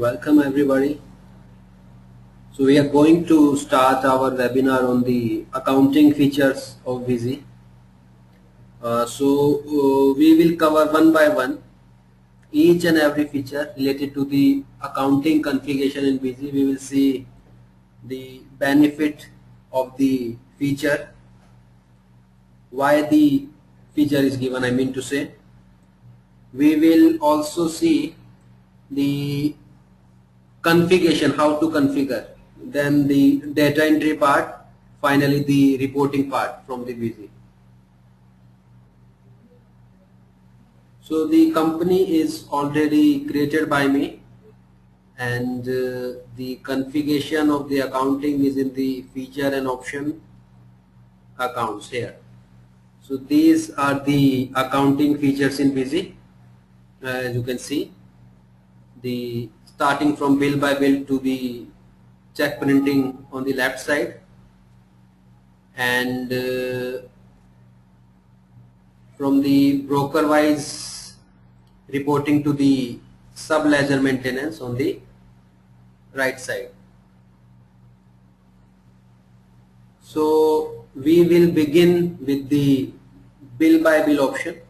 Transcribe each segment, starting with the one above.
Welcome everybody. So we are going to start our webinar on the accounting features of Busy. We will cover one by one each and every feature related to the accounting configuration in Busy. We will see the benefit of the feature, why the feature is given, I mean to say. We will also see the configuration, how to configure, then the data entry part, finally the reporting part from the Busy. So the company is already created by me, and the configuration of the accounting is in the feature and option accounts here. So these are the accounting features in Busy. As you can see, the starting from bill by bill to the check printing on the left side, and from the broker wise reporting to the sub ledger maintenance on the right side. So we will begin with the bill by bill option.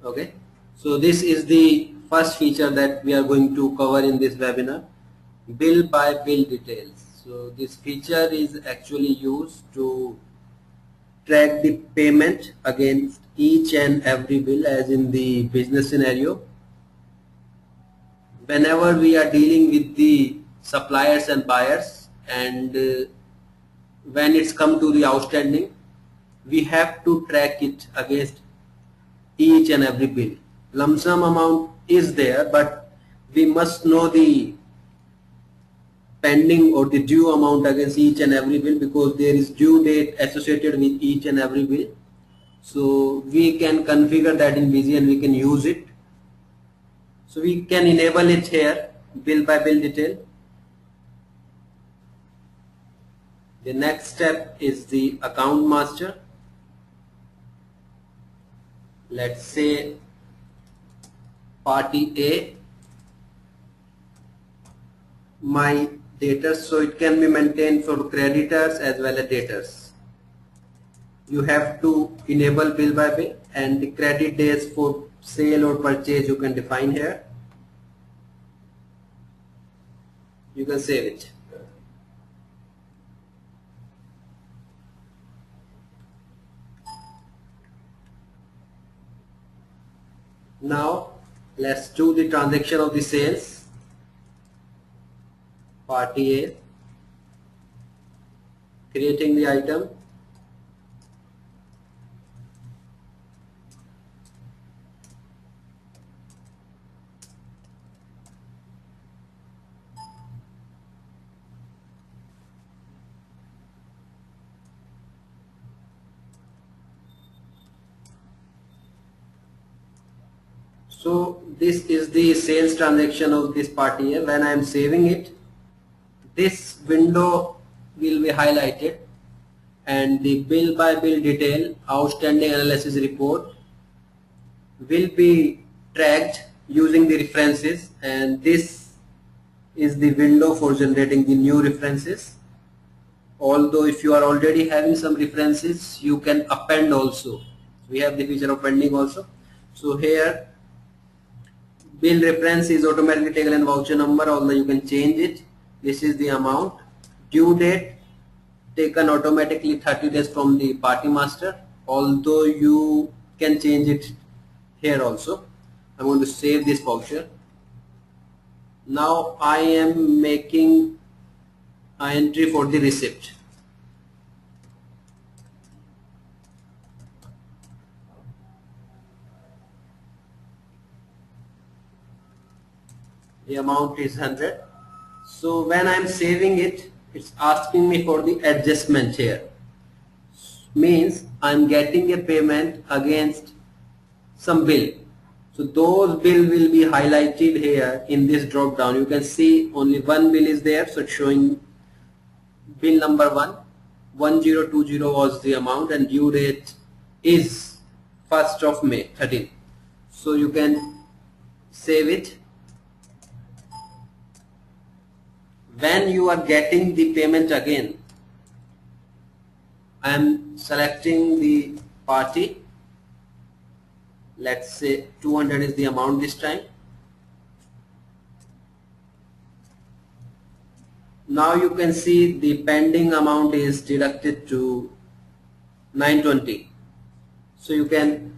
Okay, so this is the first feature that we are going to cover in this webinar, bill by bill details. So this feature is actually used to track the payment against each and every bill, as in the business scenario. Whenever we are dealing with the suppliers and buyers, and when it's come to the outstanding, we have to track it against each and every bill. Lump sum amount is there, but we must know the pending or the due amount against each and every bill, because there is due date associated with each and every bill. So we can configure that in Busy and we can use it. So we can enable it here, bill by bill detail. The next step is the account master. Let's say party A, my debtors, so it can be maintained for creditors as well as debtors. You have to enable bill by bill, and the credit days for sale or purchase you can define here. You can save it. Now let's do the transaction of the sales. Party A, creating the item, so this is the sales transaction of this party A. When I am saving it, this window will be highlighted, and the bill by bill detail outstanding analysis report will be tracked using the references, and this is the window for generating the new references. Although if you are already having some references, you can append also. We have the feature of appending also. So here bill reference is automatically taken in voucher number, although you can change it. This is the amount. Due date taken automatically 30 days from the party master, although you can change it here also. I'm going to save this voucher. Now I am making an entry for the receipt. The amount is 100. So when I am saving it, it's asking me for the adjustment here. Means I am getting a payment against some bill. So those bill will be highlighted here in this drop down. You can see only one bill is there, so it's showing bill number 1020 was the amount, and due date is 1st of May 13. So you can save it. When you are getting the payment again, I am selecting the party. Let's say 200 is the amount this time. Now you can see the pending amount is deducted to 920. So you can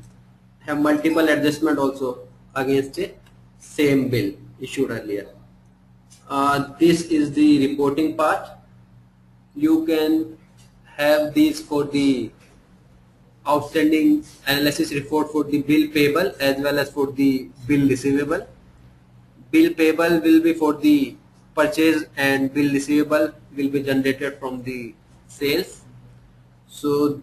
have multiple adjustment also against a same bill issued earlier. This is the reporting part. You can have these for the outstanding analysis report for the bill payable as well as for the bill receivable. Bill payable will be for the purchase and bill receivable will be generated from the sales. So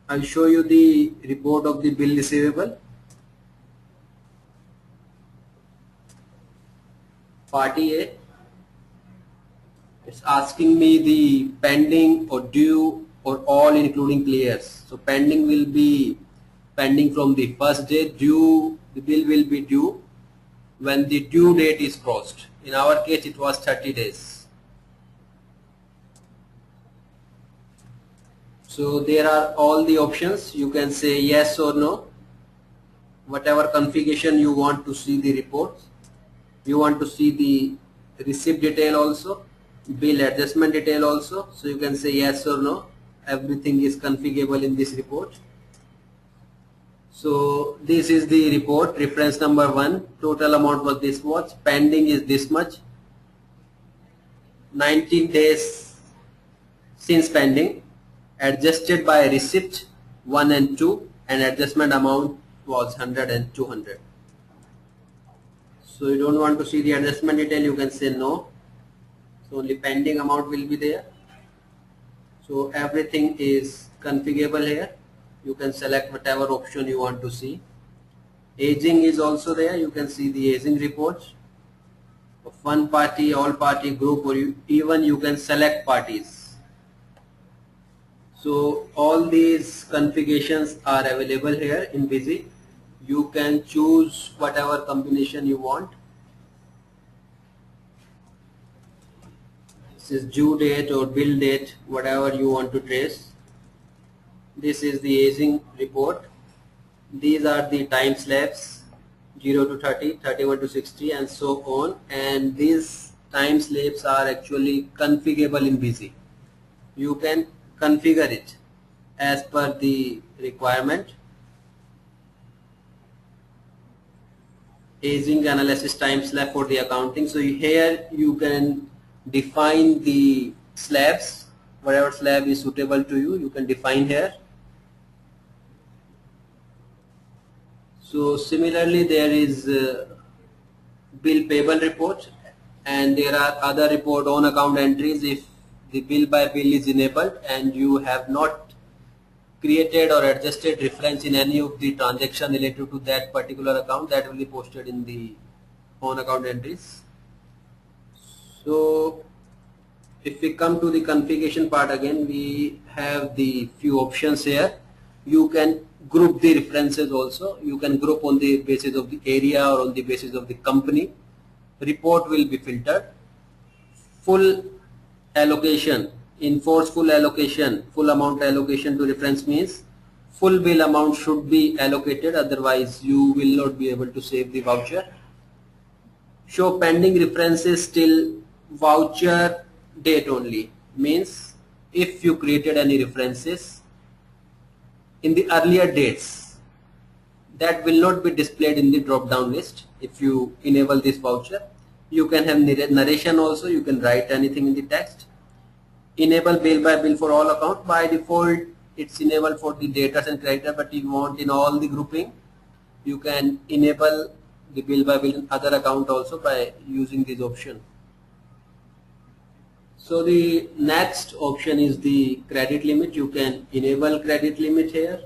I'll show you the report of the bill receivable. Party A, it's asking me the pending or due or all including clears. So pending will be pending from the first day, due, the bill will be due when the due date is crossed. In our case it was 30 days. So there are all the options. You can say yes or no, whatever configuration you want to see the reports. You want to see the receipt detail also, bill adjustment detail also. So you can say yes or no. Everything is configurable in this report. So this is the report, reference number 1. Total amount was this much, pending is this much, 19 days since pending, adjusted by receipt 1 and 2, and adjustment amount was 100 and 200. So you don't want to see the adjustment detail, you can say no. So only pending amount will be there. So everything is configurable here. You can select whatever option you want to see. Aging is also there. You can see the aging reports of one party, all party, group, or even you can select parties. So all these configurations are available here in Busy. You can choose whatever combination you want. This is due date or bill date, whatever you want to trace. This is the aging report. These are the time slabs, 0 to 30, 31 to 60 and so on, and these time slabs are actually configurable in Busy. You can configure it as per the requirement. Aging analysis time slab for the accounting. So here you can define the slabs, whatever slab is suitable to you, you can define here. So similarly there is bill payable report, and there are other report on account entries. If the bill by bill is enabled and you have not created or adjusted reference in any of the transaction related to that particular account, that will be posted in the on account entries. So if we come to the configuration part again, we have the few options here. You can group the references also. You can group on the basis of the area or on the basis of the company. Report will be filtered. Full allocation, enforce full allocation, full amount allocation to reference means full bill amount should be allocated, otherwise you will not be able to save the voucher. Show pending references till voucher date only, means if you created any references in the earlier dates, that will not be displayed in the drop down list. If you enable this voucher, you can have narration also, you can write anything in the text. Enable bill by bill for all accounts. By default it's enabled for the debtors and creditors, but if you want in all the grouping, you can enable the bill by bill in other account also by using this option. So the next option is the credit limit. You can enable credit limit here.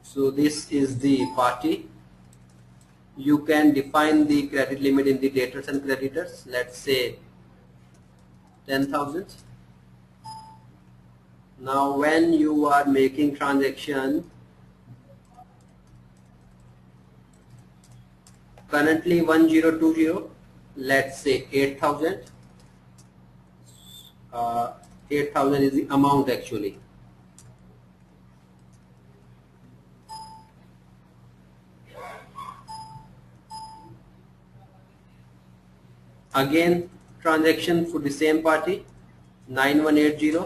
So this is the party. You can define the credit limit in the debtors and creditors. Let's say 10,000. Now when you are making transaction, currently 1020, let's say 8000. 8000 is the amount actually. Again transaction for the same party, 9180,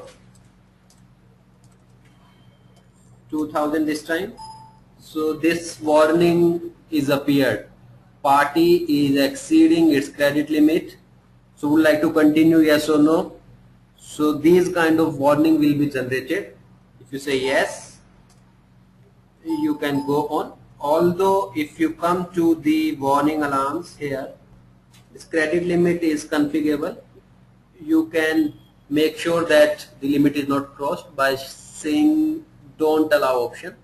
2000 this time. So this warning is appeared. Party is exceeding its credit limit. So would like to continue, yes or no? So these kind of warning will be generated. If you say yes, you can go on. Although if you come to the warning alarms here, this credit limit is configurable. You can make sure that the limit is not crossed by saying don't allow option,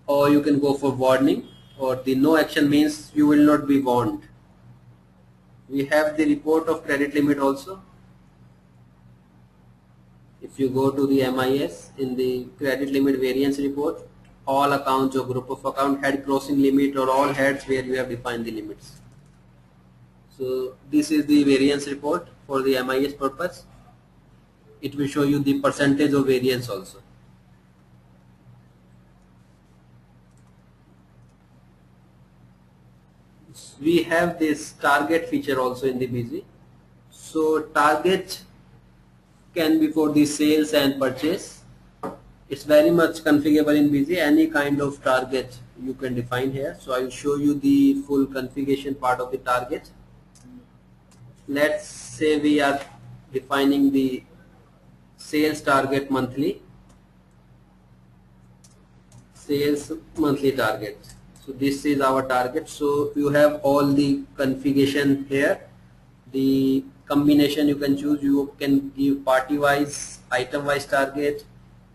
or you can go for warning, or the no action means you will not be warned. We have the report of credit limit also. If you go to the MIS in the credit limit variance report, all accounts or group of account had crossing limit or all heads where you have defined the limits. So this is the variance report for the MIS purpose. It will show you the percentage of variance also. We have this target feature also in the BZ. So target can be for the sales and purchase. It's very much configurable in BZ. Any kind of target you can define here. So I will show you the full configuration part of the target. Let's say we are defining the sales target monthly. Sales monthly target. So this is our target. So you have all the configuration here. The combination you can choose. You can give party wise, item wise target,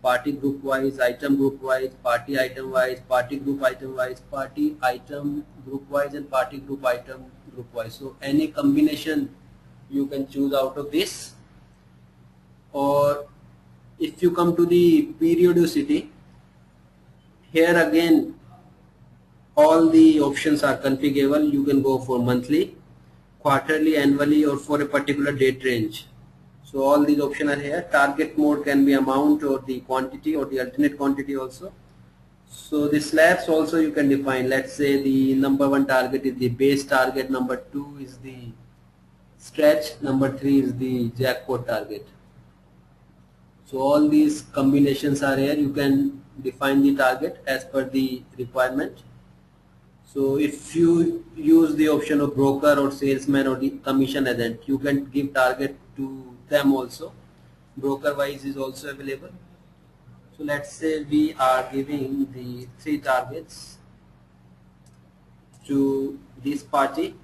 party group wise, item group wise, party item wise, party group item wise, party item group wise, and party group item group wise. So any combination you can choose out of this. Or if you come to the periodicity, here again all the options are configurable. You can go for monthly, quarterly, annually, or for a particular date range. So all these options are here. Target mode can be amount or the quantity or the alternate quantity also. So the slabs also you can define. Let's say the number 1 target is the base target, number 2 is the stretch, number 3 is the jackpot target. So all these combinations are here. You can define the target as per the requirement. So if you use the option of broker or salesman or the commission agent, you can give target to them also. Broker wise is also available. So let's say we are giving the 3 targets to this party,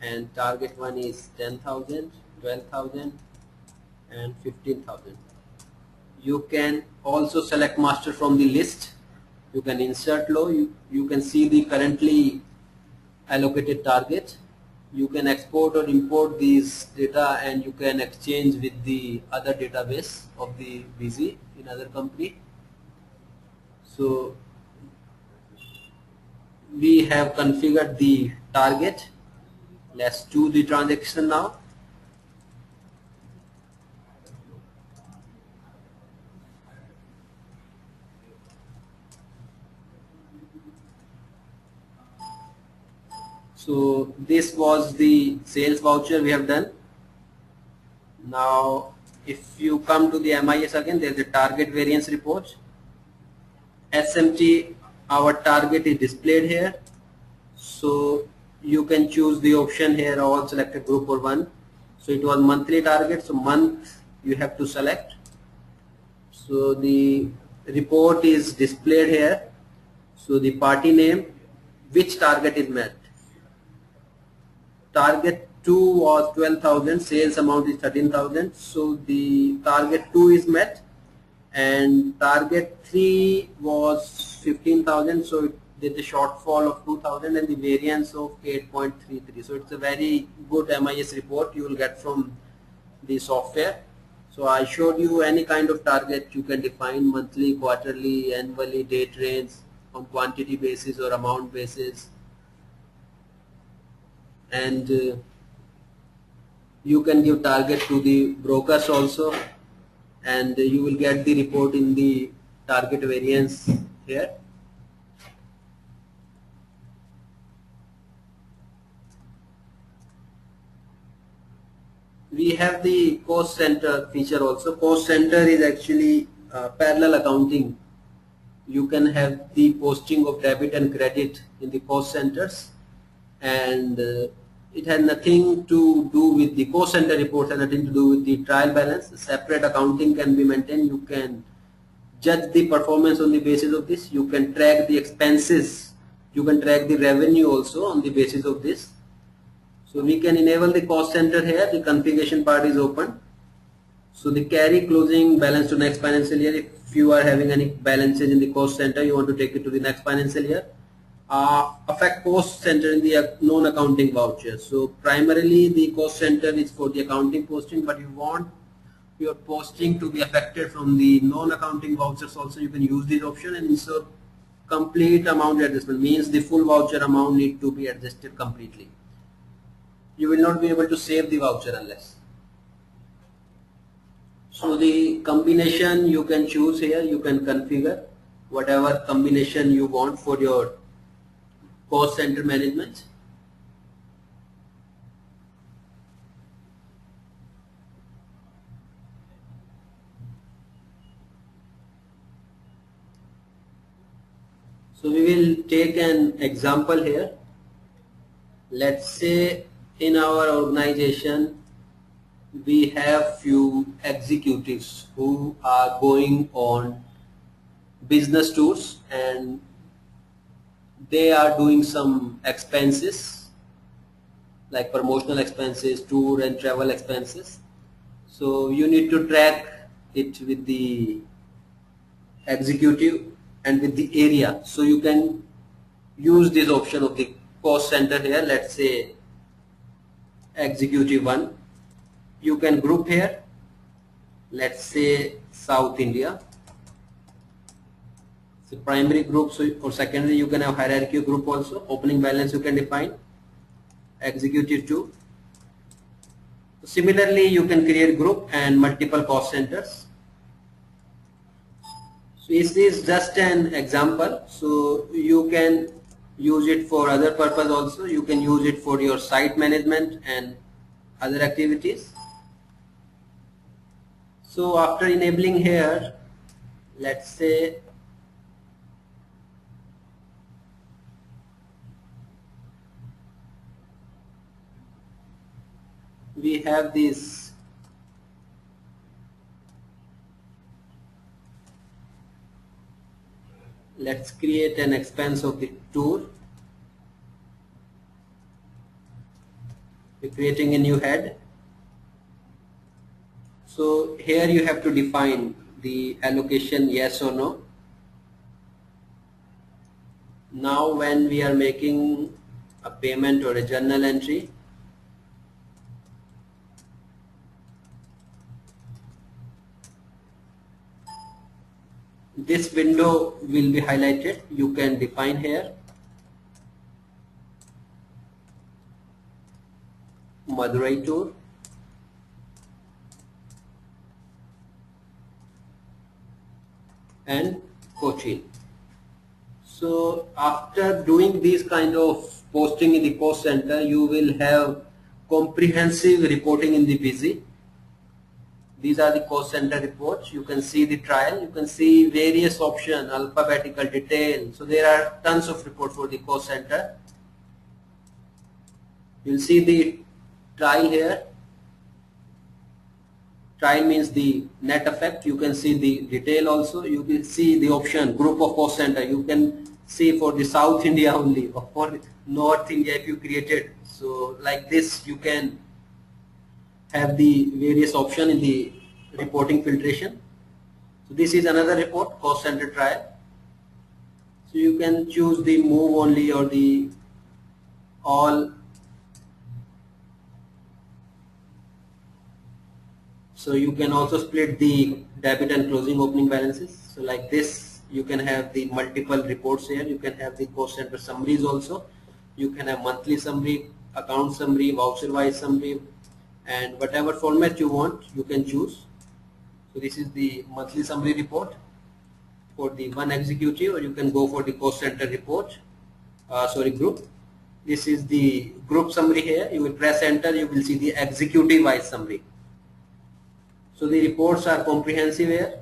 and target 1 is 10,000, 12,000 and 15,000. You can also select master from the list. You can insert low. You can see the currently allocated target. You can export or import these data, and you can exchange with the other database of the BZ in other company. So we have configured the target. Let's do the transaction now. So this was the sales voucher we have done. Now if you come to the MIS again, there is a target variance report. SMT, our target is displayed here. So you can choose the option here, all selected group or 1. So it was monthly target, so month you have to select. So the report is displayed here. So the party name, which target is met. Target 2 was 12,000, sales amount is 13,000. So the target 2 is met, and target 3 was 15,000. So it did a shortfall of 2,000 and the variance of 8.33. So it's a very good MIS report you will get from the software. So I showed you any kind of target you can define: monthly, quarterly, annually, date range, on quantity basis or amount basis, and you can give target to the brokers also, and you will get the report in the target variance here. We have the cost center feature also. Cost center is actually parallel accounting. You can have the posting of debit and credit in the cost centers, and it has nothing to do with the cost center reports, and nothing to do with the trial balance. Separate accounting can be maintained. You can judge the performance on the basis of this. You can track the expenses. You can track the revenue also on the basis of this. So we can enable the cost center here. The configuration part is open. So the carry closing balance to next financial year. If you are having any balances in the cost center, you want to take it to the next financial year. Affect cost center in the non-accounting vouchers. So primarily the cost center is for the accounting posting, but you want your posting to be affected from the non-accounting vouchers also. You can use this option, and so complete amount adjustment means the full voucher amount need to be adjusted completely. You will not be able to save the voucher unless. So the combination you can choose here. You can configure whatever combination you want for your cost center management. So we will take an example here. Let's say in our organization we have few executives who are going on business tours, and they are doing some expenses like promotional expenses, tour and travel expenses. So you need to track it with the executive and with the area. So you can use this option of the cost center here. Let's say executive 1. You can group here. Let's say South India. So primary group, so or secondary, you can have hierarchy group also. Opening balance you can define. Executive 2. Similarly, you can create group and multiple cost centers. So this is just an example. So you can use it for other purpose also. You can use it for your site management and other activities. So after enabling here, let's say we have this let's create an expense of the tour. We're creating a new head. So here you have to define the allocation, yes or no. Now when we are making a payment or a journal entry, this window will be highlighted. You can define here Madurai tour, and Cochin. So after doing this kind of posting in the cost center, you will have comprehensive reporting in the busy. These are the cost center reports. You can see the trial. You can see various options, alphabetical, detail. So there are tons of reports for the cost center. You will see the trial here. Trial means the net effect. You can see the detail also. You can see the option group of cost center. You can see for the South India only, or for North India if you created. So like this you can have the various option in the reporting filtration. So this is another report, cost center trial. So you can choose the move only or the all. So you can also split the debit and closing opening balances. So like this, you can have the multiple reports here. You can have the cost center summaries also. You can have monthly summary, account summary, voucher wise summary, and whatever format you want, you can choose. So this is the monthly summary report for the one executive, or you can go for the cost center report, group. This is the group summary here. You will press enter, you will see the executive wise summary. So the reports are comprehensive here.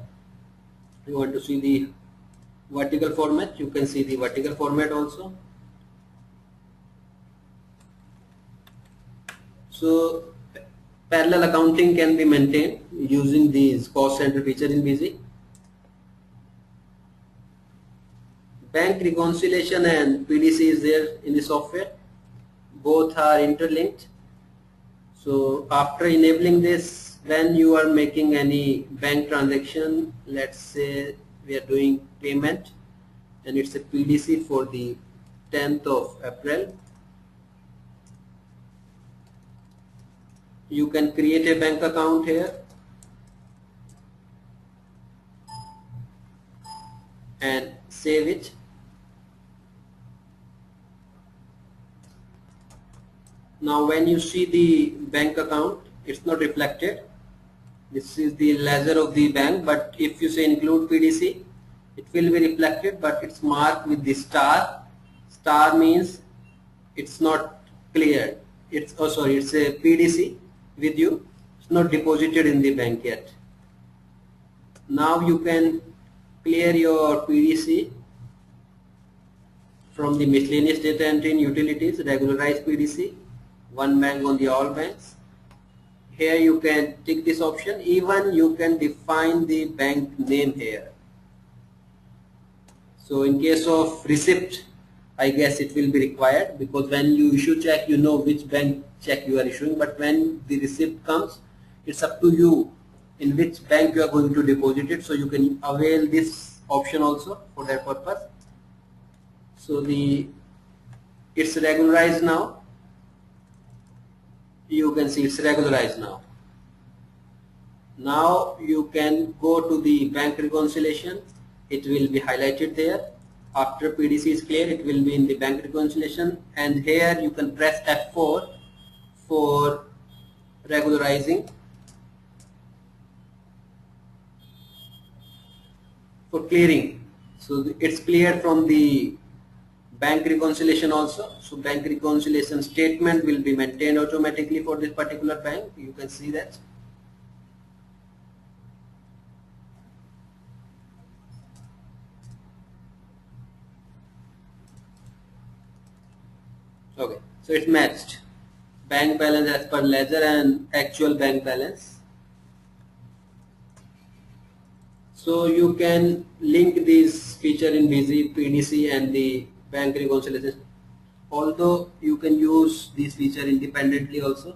You want to see the vertical format, you can see the vertical format also. So parallel accounting can be maintained using these cost center feature in Busy. Bank reconciliation and PDC is there in the software. Both are interlinked. So after enabling this, when you are making any bank transaction, let's say we are doing payment and it's a PDC for the 10th of April, you can create a bank account here and save it. Now when you see the bank account, it's not reflected. This is the ledger of the bank, but if you say include PDC, it will be reflected, but it's marked with the star. Star means it's not cleared. It's it's a PDC with you. It's not deposited in the bank yet. Now you can clear your PDC from the miscellaneous data entry in utilities, regularize PDC, one bank on the all banks. Here you can tick this option. Even you can define the bank name here. So in case of receipt, I guess it will be required, because when you issue check, you know which bank check you are issuing, but when the receipt comes, it's up to you in which bank you are going to deposit it. So you can avail this option also for that purpose. So it's regularized now. You can see it's regularized now. Now you can go to the bank reconciliation. It will be highlighted there. After PDC is clear, it will be in the bank reconciliation, and here you can press F4 for regularizing, for clearing. So it's cleared from the bank reconciliation also. So bank reconciliation statement will be maintained automatically for this particular bank. You can see that. Okay, so it's matched. Bank balance as per ledger and actual bank balance. So you can link this feature in Busy, PDC and the bank reconciliation. Although you can use this feature independently also.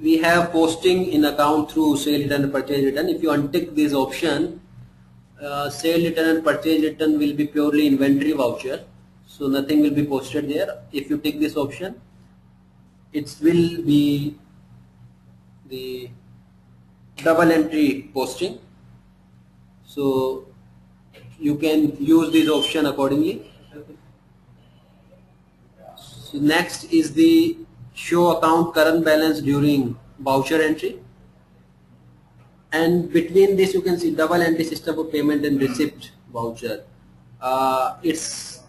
We have posting in account through sale return and purchase return. If you untick this option, sale return and purchase return will be purely inventory voucher, so nothing will be posted there. If you tick this option, it will be the double entry posting, so you can use this option accordingly. So next is the show account current balance during voucher entry, and between this you can see double entry system for payment and receipt voucher. It's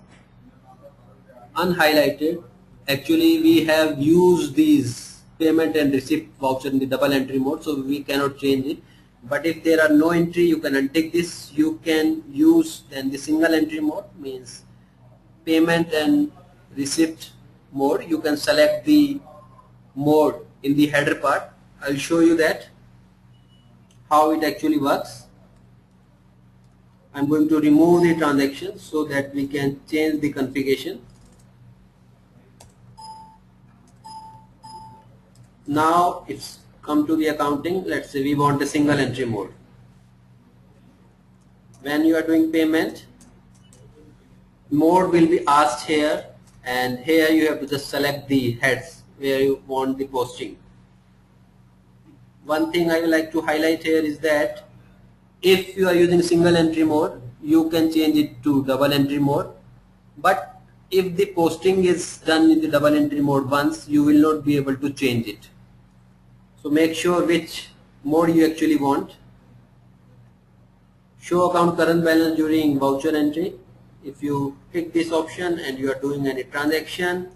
unhighlighted. Actually we have used these payment and receipt voucher in the double entry mode, so we cannot change it. But if there are no entry, you can untick this. You can use then the single entry mode, means payment and receipt mode. You can select the mode in the header part. I'll show you that how it actually works. I'm going to remove the transaction so that we can change the configuration. Now it's come to the accounting. Let's say we want a single entry mode. When you are doing payment, mode will be asked here, and here you have to just select the heads where you want the posting. One thing I would like to highlight here is that if you are using single entry mode, you can change it to double entry mode. But if the posting is done in the double entry mode once, you will not be able to change it. So make sure which mode you actually want. Show account current balance during voucher entry. If you click this option and you are doing any transaction,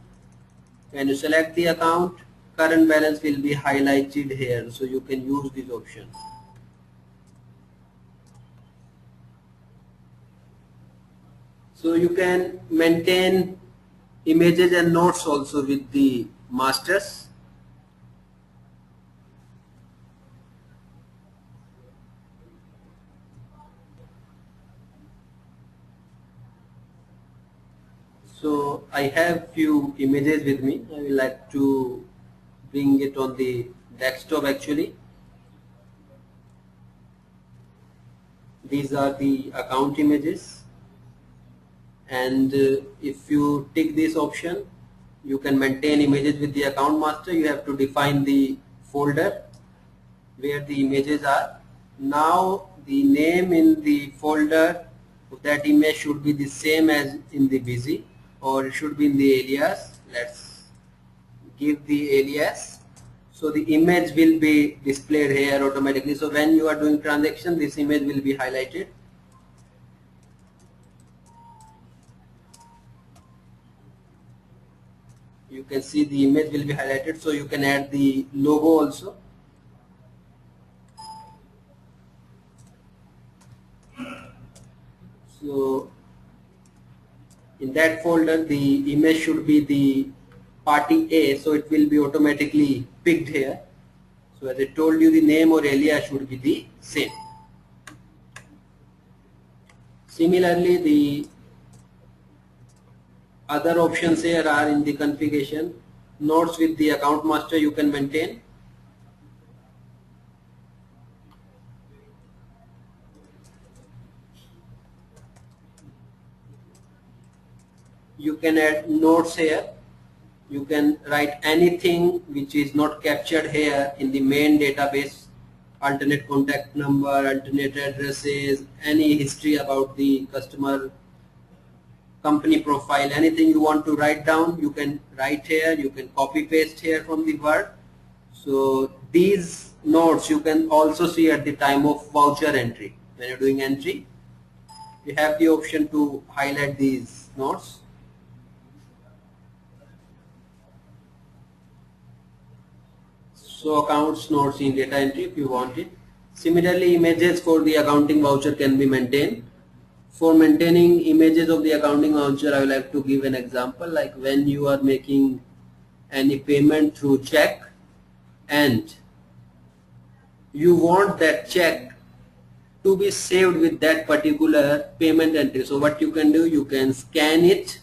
when you select the account, current balance will be highlighted here, so you can use this option. So you can maintain images and notes also with the masters. So I have few images with me. I will like to bring it on the desktop actually. These are the account images, and if you tick this option, you can maintain images with the account master. You have to define the folder where the images are. Now the name in the folder of that image should be the same as in the busy, or it should be in the alias. Let's give the alias. So the image will be displayed here automatically. So when you are doing transaction, this image will be highlighted. You can see the image will be highlighted, so you can add the logo also. So in that folder, the image should be the party A, so it will be automatically picked here. So as I told you, the name or alias should be the same. Similarly, the other options here are in the configuration. Notes with the account master you can maintain. You can add notes here. You can write anything which is not captured here in the main database, alternate contact number, alternate addresses, any history about the customer, company profile, anything you want to write down, you can write here. You can copy paste here from the Word. So these notes you can also see at the time of voucher entry. When you're doing entry, you have the option to highlight these notes. So accounts notes in data entry if you want it. Similarly, images for the accounting voucher can be maintained. For maintaining images of the accounting voucher, I would like to give an example, like when you are making any payment through check and you want that check to be saved with that particular payment entry. So what you can do, you can scan it,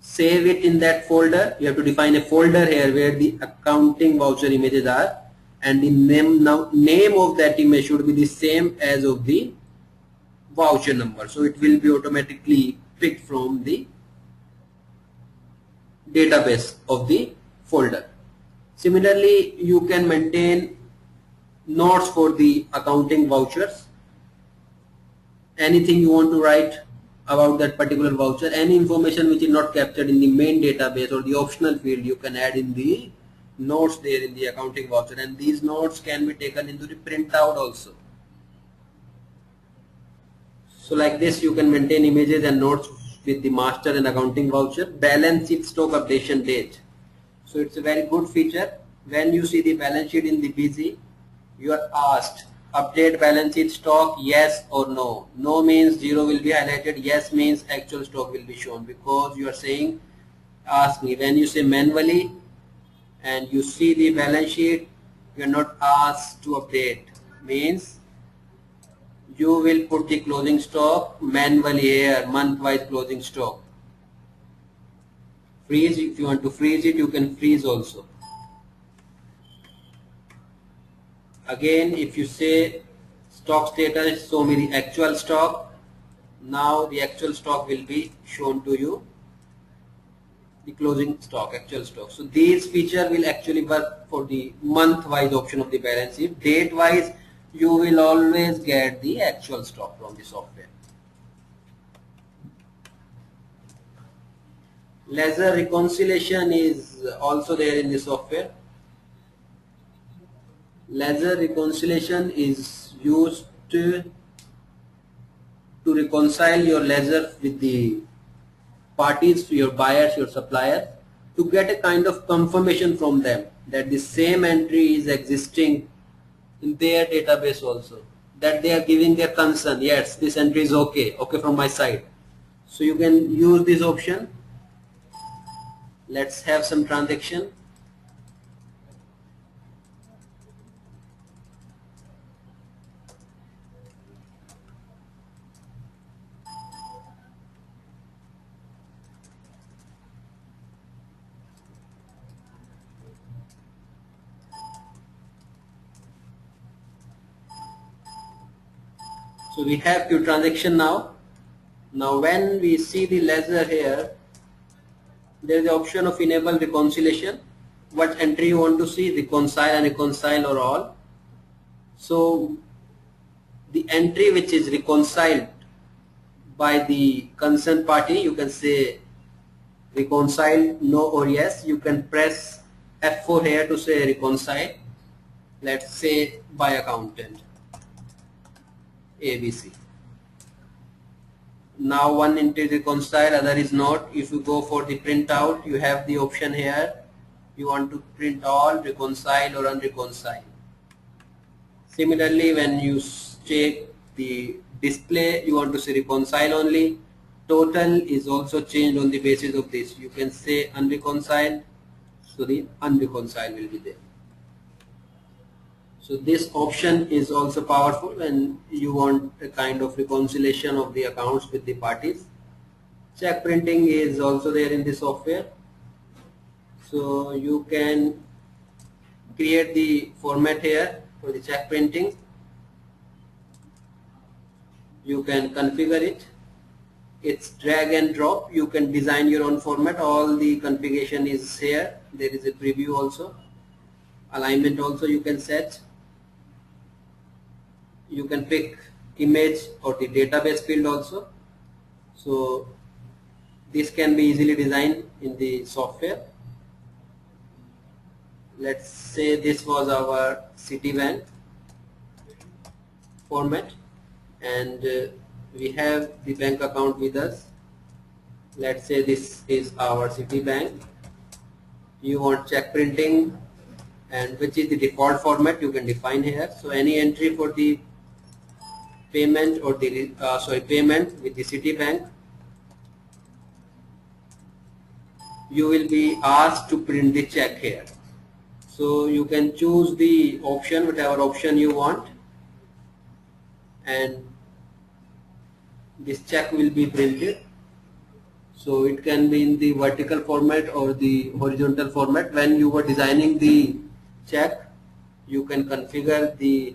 save it in that folder. You have to define a folder here where the accounting voucher images are, and the name of that image should be the same as of the voucher number. So it will be automatically picked from the database of the folder. Similarly, you can maintain notes for the accounting vouchers. Anything you want to write about that particular voucher, any information which is not captured in the main database or the optional field, you can add in the notes there in the accounting voucher, and these notes can be taken into the printout also. So like this you can maintain images and notes with the master and accounting voucher. Balance sheet stock updation date. So it's a very good feature. When you see the balance sheet in the BZ, you are asked update balance sheet stock, yes or no. No means 0 will be highlighted, yes means actual stock will be shown, because you are saying ask me. When you say manually and you see the balance sheet, you are not asked to update, means you will put the closing stock manually here, month wise closing stock. Freeze, if you want to freeze it, you can freeze also. Again, if you say stock status, show me the actual stock, Now the actual stock will be shown to you, the closing stock, actual stock. So these feature will actually work for the month wise option of the balance sheet. Date wise you will always get the actual stock from the software. Ledger reconciliation is also there in the software. Ledger reconciliation is used to reconcile your ledger with the parties, your buyers, your suppliers, to get a kind of confirmation from them that the same entry is existing in their database also, that they are giving their concern, yes, this entry is okay from my side. So you can use this option. Let's have some transaction. So we have few transaction now. Now when we see the ledger here, there is the option of enable reconciliation. What entry you want to see, reconcile, unreconcile or all. So the entry which is reconciled by the concerned party, you can say reconcile, no or yes. You can press F4 here to say reconcile. Let's say by accountant ABC. Now one entry is reconciled, other is not. If you go for the printout, you have the option here. You want to print all, reconcile or unreconcile. Similarly, when you check the display, you want to say reconcile only. Total is also changed on the basis of this. You can say unreconciled, so the unreconciled will be there. So this option is also powerful when you want a kind of reconciliation of the accounts with the parties. Check printing is also there in the software. So you can create the format here for the check printing. You can configure it. It's drag and drop. You can design your own format. All the configuration is here. There is a preview also. Alignment also you can set. You can pick image or the database field also. So this can be easily designed in the software. Let's say this was our Citibank format, and we have the bank account with us. Let's say this is our Citibank. You want check printing, and which is the default format you can define here. So any entry for the payment or the payment with the Citibank, you will be asked to print the check here. So you can choose the option, whatever option you want, and this check will be printed. So it can be in the vertical format or the horizontal format. When you were designing the check, you can configure the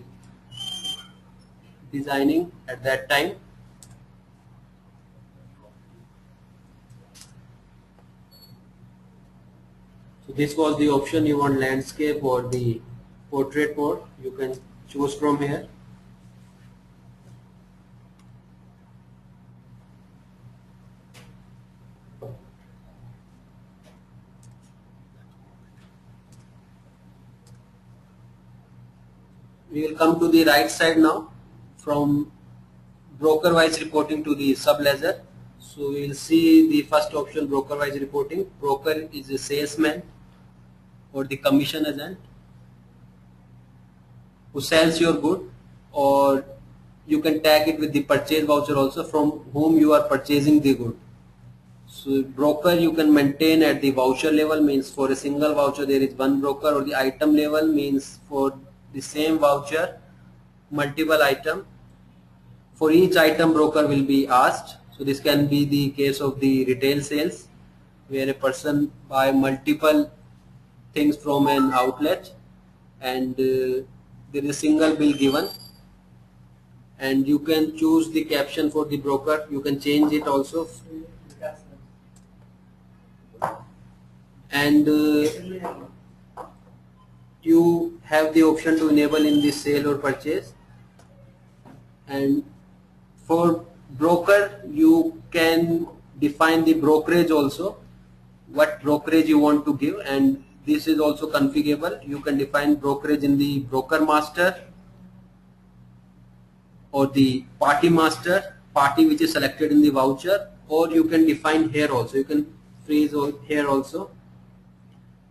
designing at that time. So this was the option. You want landscape or the portrait mode, you can choose from here. We will come to the right side now, from broker wise reporting to the sub ledger. So we will see the first option, broker wise reporting. Broker is a salesman or the commission agent who sells your good, or you can tag it with the purchase voucher also, from whom you are purchasing the good. So broker you can maintain at the voucher level, means for a single voucher there is one broker, or the item level means for the same voucher multiple item. For each item broker will be asked. So this can be the case of the retail sales, where a person buy multiple things from an outlet, and there is a single bill given, and you can choose the caption for the broker. You can change it also, and you have the option to enable in the sale or purchase. And for broker, you can define the brokerage also, what brokerage you want to give, and this is also configurable. You can define brokerage in the broker master or the party master, party which is selected in the voucher, or you can define here also. You can freeze here also.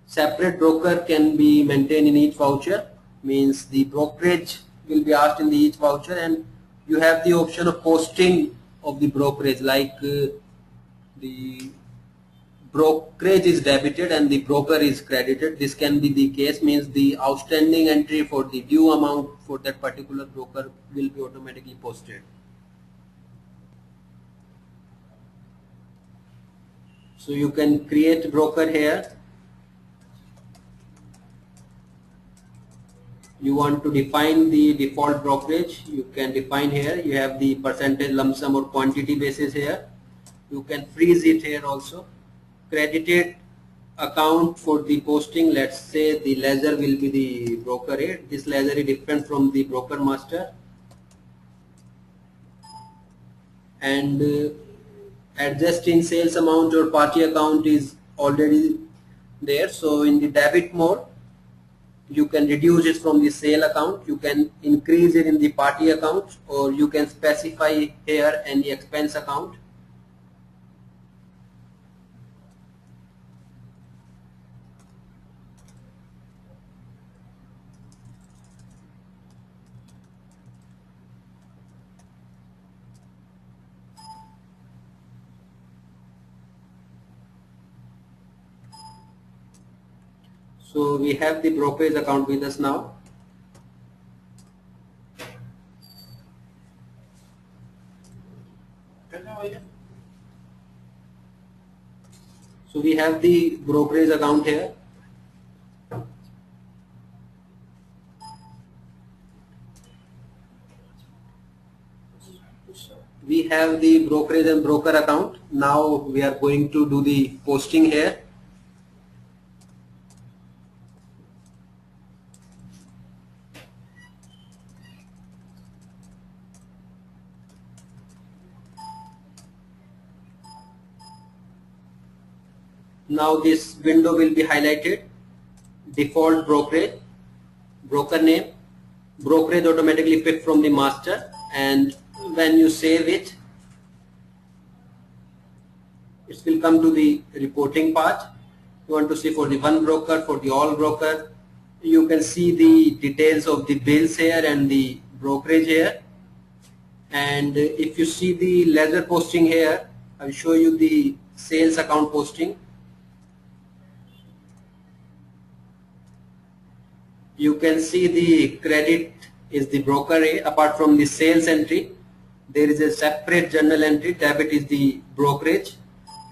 Separate broker can be maintained in each voucher, means the brokerage will be asked in the each voucher, and you have the option of posting of the brokerage, like the brokerage is debited and the broker is credited. This can be the case, means the outstanding entry for the due amount for that particular broker will be automatically posted. So you can create broker here. You want to define the default brokerage, you can define here. You have the percentage, lump sum or quantity basis here. You can freeze it here also. Credited account for the posting, let's say the ledger will be the broker rate. This ledger is different from the broker master. And adjusting sales amount or party account is already there. So in the debit mode, you can reduce it from the sale account, you can increase it in the party account, or you can specify here in the expense account. So we have the brokerage account with us now. So we have the brokerage account here. We have the brokerage and broker account. Now we are going to do the posting here. Now this window will be highlighted. Default brokerage, broker name, brokerage automatically picked from the master, and when you save it, it will come to the reporting part. You want to see for the one broker, for the all broker. You can see the details of the bills here and the brokerage here. And if you see the ledger posting here, I'll show you the sales account posting. You can see the credit is the broker rate. Apart from the sales entry, there is a separate journal entry. Debit is the brokerage,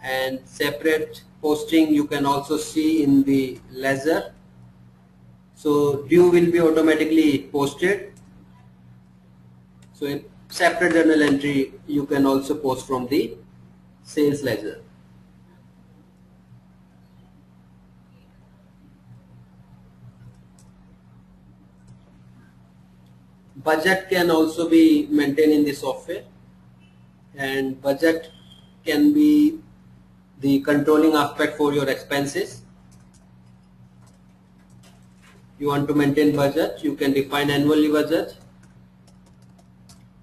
and separate posting you can also see in the ledger. So due will be automatically posted. So a separate journal entry you can also post from the sales ledger. Budget can also be maintained in the software, and budget can be the controlling aspect for your expenses. You want to maintain budget, you can define annually budget,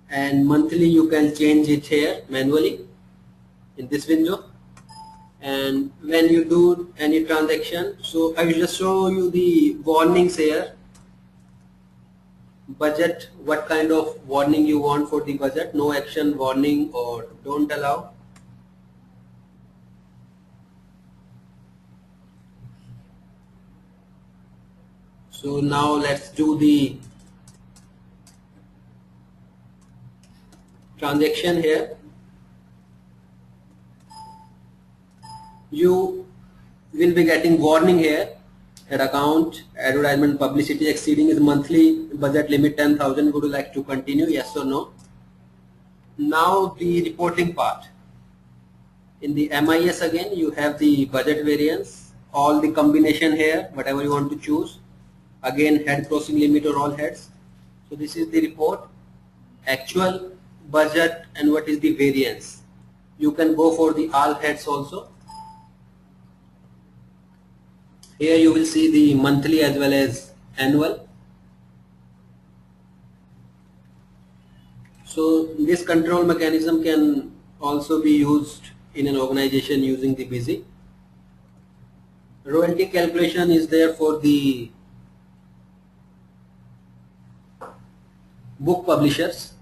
and monthly you can change it here manually in this window. And when you do any transaction, so I will just show you the warnings here. Budget, what kind of warning you want for the budget, no action warning or don't allow. So now let's do the transaction here. You will be getting warning here. That account advertisement publicity exceeding his monthly budget limit 10,000. Would you like to continue? Yes or no? Now the reporting part. In the MIS again you have the budget variance, all the combination here, whatever you want to choose. Again head crossing limit or all heads. So this is the report, actual, budget, and what is the variance. You can go for the all heads also. Here you will see the monthly as well as annual. So this control mechanism can also be used in an organization using the busy. Royalty calculation is there for the book publishers,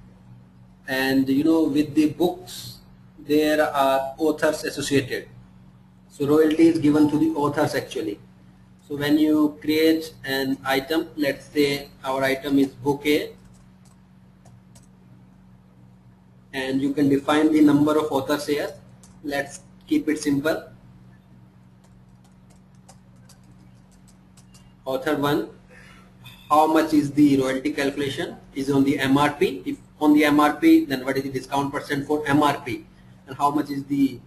and with the books there are authors associated, so royalty is given to the authors actually. So when you create an item, let's say our item is book A, and you can define the number of authors here. Let's keep it simple. Author 1, how much is the royalty calculation is on the MRP. If on the MRP, then what is the discount percent for MRP, and how much is the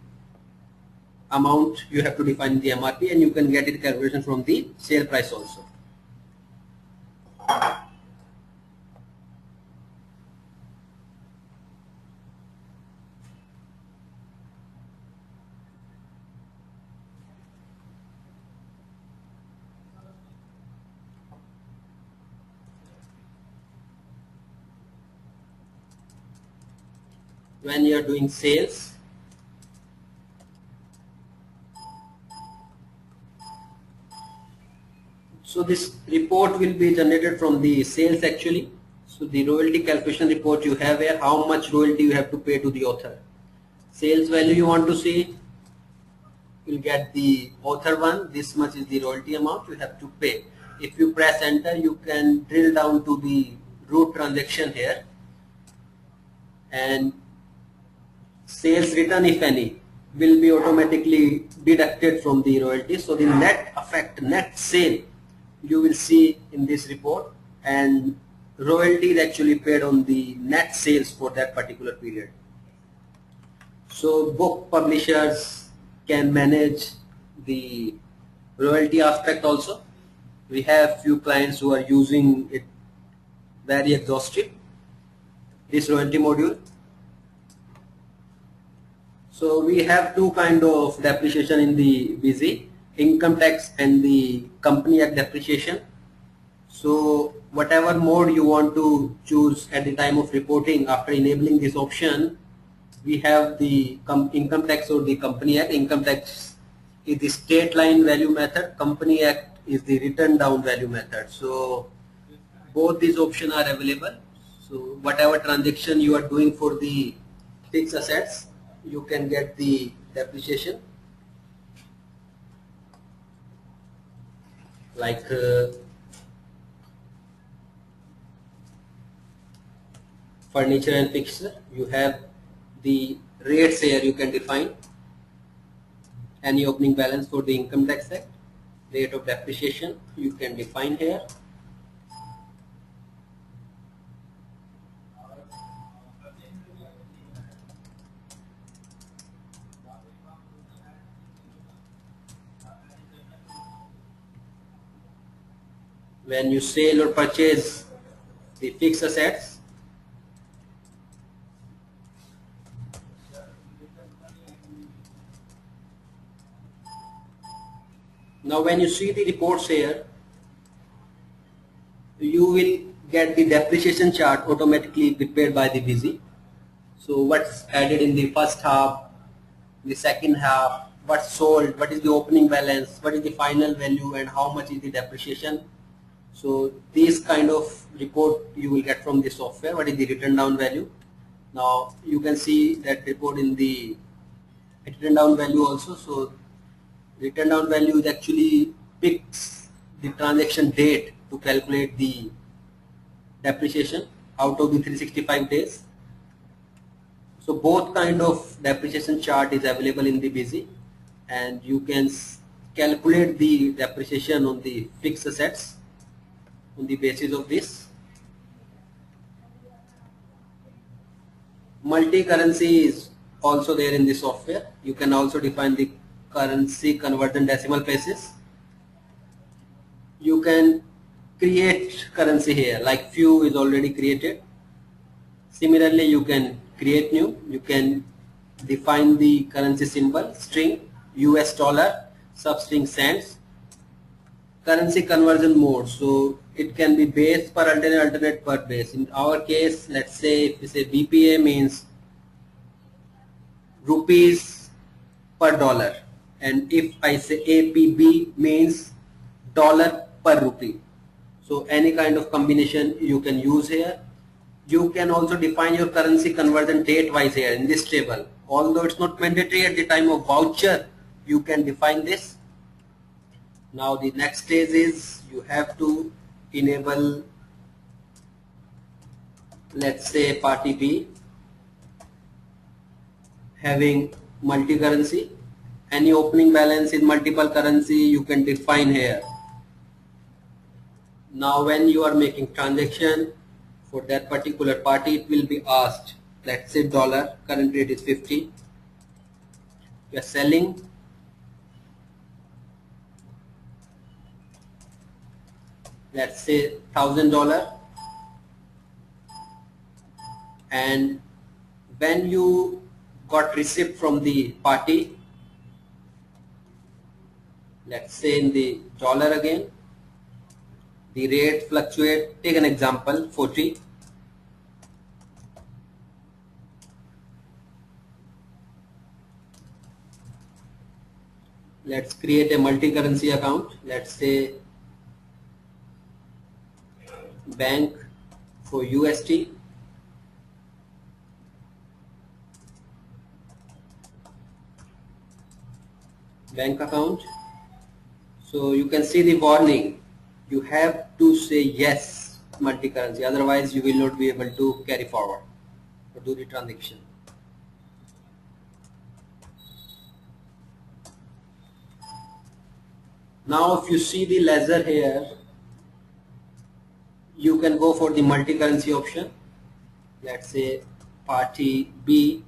amount you have to define in the MRP, and you can get it calculation from the sale price also. When you are doing sales, so this report will be generated from the sales actually. So the royalty calculation report you have here, how much royalty you have to pay to the author. Sales value you want to see, you'll get the author 1, this much is the royalty amount you have to pay. If you press enter, you can drill down to the root transaction here, and sales return, if any, will be automatically deducted from the royalty. So the net effect, net sale, you will see in this report, and royalty is actually paid on the net sales for that particular period. So book publishers can manage the royalty aspect also. We have few clients who are using it very exhaustive, this royalty module. So we have two kind of depreciation in the busy, income tax and the company act depreciation. So whatever mode you want to choose at the time of reporting, after enabling this option, we have the income tax or the company act. Income tax is the straight line value method, company act is the written down value method. So both these options are available. So whatever transaction you are doing for the fixed assets, you can get the depreciation, like furniture and fixture. You have the rates here, you can define any opening balance for the income tax act. Rate of depreciation you can define here. When you sell or purchase the fixed assets, now when you see the reports here, you will get the depreciation chart automatically prepared by the busy. So what's added in the first half, the second half, what's sold, what is the opening balance, what is the final value, and how much is the depreciation. So this kind of report you will get from the software. What is the written down value? Now you can see that report in the written down value also. So written down value is actually picks the transaction date to calculate the depreciation out of the 365 days. So both kind of depreciation chart is available in the busy, and you can calculate the depreciation on the fixed assets on the basis of this. Multi-currency is also there in the software. You can also define the currency conversion decimal places. You can create currency here, like few is already created. Similarly, you can create new. You can define the currency symbol, string, US dollar, substring cents, currency conversion mode. So it can be base per alternate per base. In our case, let's say if we say BPA means rupees per dollar, and if I say APB means dollar per rupee. So any kind of combination you can use here. You can also define your currency conversion date wise here in this table. Although it's not mandatory at the time of voucher, you can define this. Now the next stage is you have to enable, let's say, party B having multi-currency. Any opening balance in multiple currency you can define here. Now when you are making transaction for that particular party, it will be asked, let's say dollar, current rate is 50. You are selling, let's say $1,000, and when you got receipt from the party, let's say in the dollar again, the rate fluctuate. Take an example, 40. Let's create a multi-currency account. Let's say bank for USD. Bank account. So you can see the warning. You have to say yes multi-currency, otherwise you will not be able to carry forward or do the transaction. Now if you see the ledger here, you can go for the multi-currency option. Let's say party B,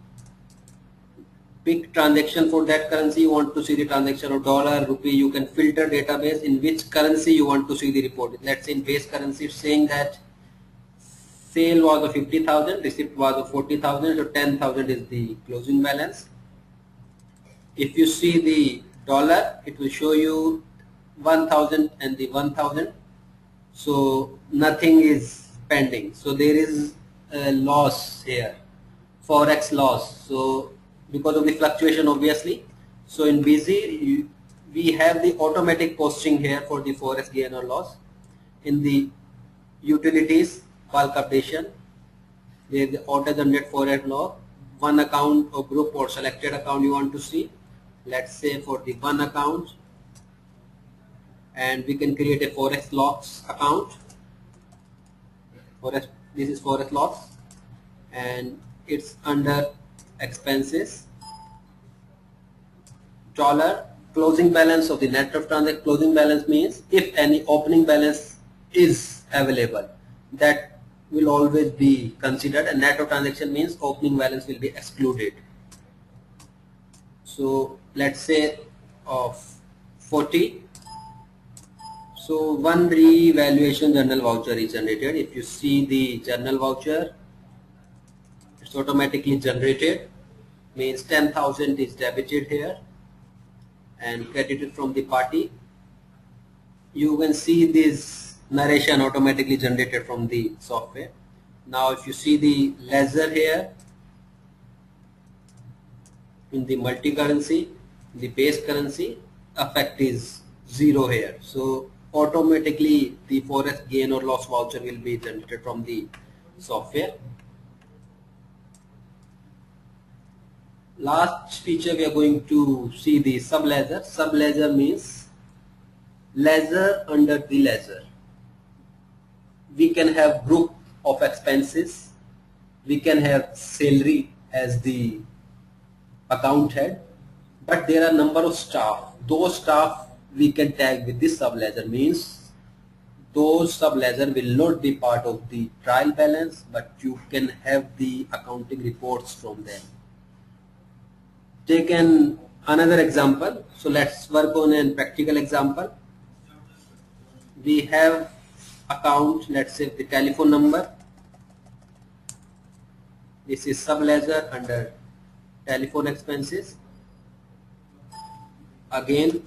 pick transaction for that currency. You want to see the transaction of dollar, rupee. You can filter database in which currency you want to see the report. Let's say in base currency, saying that sale was of 50,000, receipt was of 40,000, so 10,000 is the closing balance. If you see the dollar, it will show you 1,000 and the 1,000. So nothing is pending. So there is a loss here, forex loss. So because of the fluctuation, obviously. So in BZ, we have the automatic posting here for the forex gain or loss. In the utilities, bulk updation, there is the auto generate forex loss. One account or group or selected account you want to see. Let's say for the one account, and we can create a forex loss account. Forex, this is forex loss, and it's under expenses. Dollar, closing balance of the net of transaction. Closing balance means if any opening balance is available, that will always be considered, and net of transaction means opening balance will be excluded. So let's say of 40. So one revaluation journal voucher is generated. If you see the journal voucher, it's automatically generated, means 10,000 is debited here and credited from the party. You can see this narration automatically generated from the software. Now if you see the ledger here, in the multi-currency, the base currency, effect is 0 here. So automatically the forex gain or loss voucher will be generated from the software. Last feature we are going to see the sub-ledger. Sub-ledger means ledger under the ledger. We can have group of expenses. We can have salary as the account head, but there are number of staff. Those staff we can tag with this sub-ledger, means those sub-ledger will not be part of the trial balance, but you can have the accounting reports from them. Take another example. So let's work on a practical example. We have account, let's say the telephone number. This is sub-ledger under telephone expenses. Again,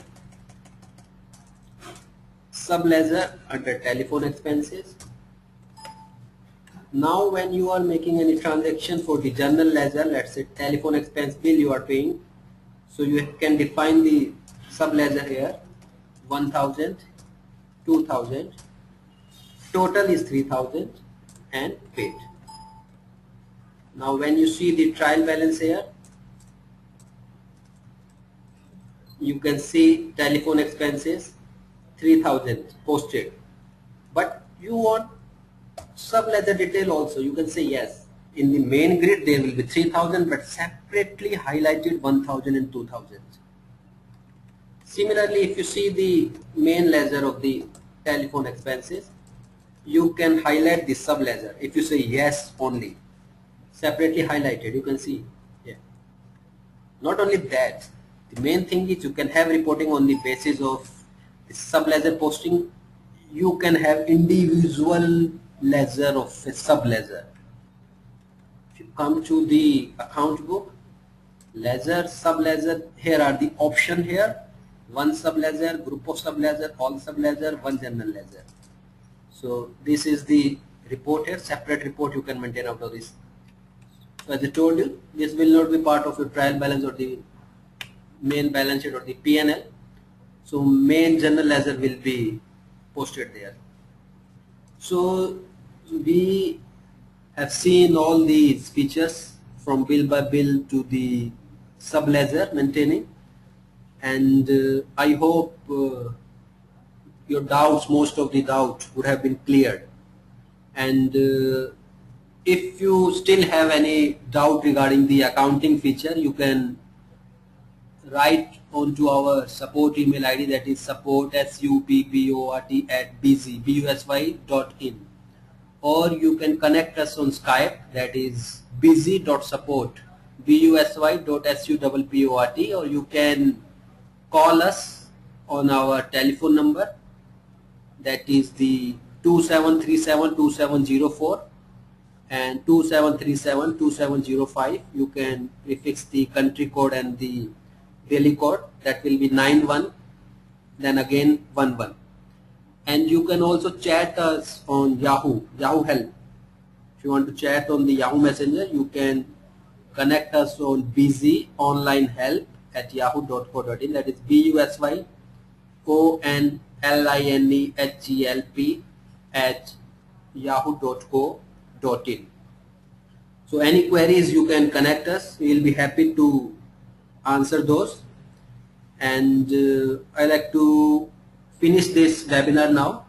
sub-ledger under telephone expenses. Now when you are making any transaction for the general ledger, let's say telephone expense bill you are paying, so you can define the sub-ledger here, 1000, 2000, total is 3000 and paid. Now when you see the trial balance here, you can see telephone expenses 3000 posted, but you want sub-ledger detail also. You can say yes, in the main grid there will be 3000 but separately highlighted 1000 and 2000. Similarly, if you see the main ledger of the telephone expenses, you can highlight the sub-ledger. If you say yes only, separately highlighted, you can see. Yeah. Not only that, the main thing is you can have reporting on the basis of the sub-ledger posting. You can have individual ledger of a sub-ledger. If you come to the account book, ledger, sub-ledger, here are the option here. One sub-ledger, group of sub-ledger, all sub-ledger, one general ledger. So this is the report here, separate report you can maintain out of this. So as I told you, this will not be part of your trial balance or the main balance sheet or the P&L. So main general ledger will be posted there. So we have seen all these features from bill by bill to the sub-ledger maintaining, and I hope your doubts, most of the doubts would have been cleared. And if you still have any doubt regarding the accounting feature, you can write onto our support email ID, that is support@busy.in, or you can connect us on Skype, that is busy.support, busy.support, or you can call us on our telephone number, that is the 27372704 and 27372705. You can prefix the country code and the daily code, that will be 91 then again 11. And you can also chat us on Yahoo Help. If you want to chat on the Yahoo Messenger, you can connect us on busyonlinehelp@yahoo.co.in, that is busynlinehelp@yahoo.co.in. So any queries you can connect us, we will be happy to answer those. And I like to finish this webinar now.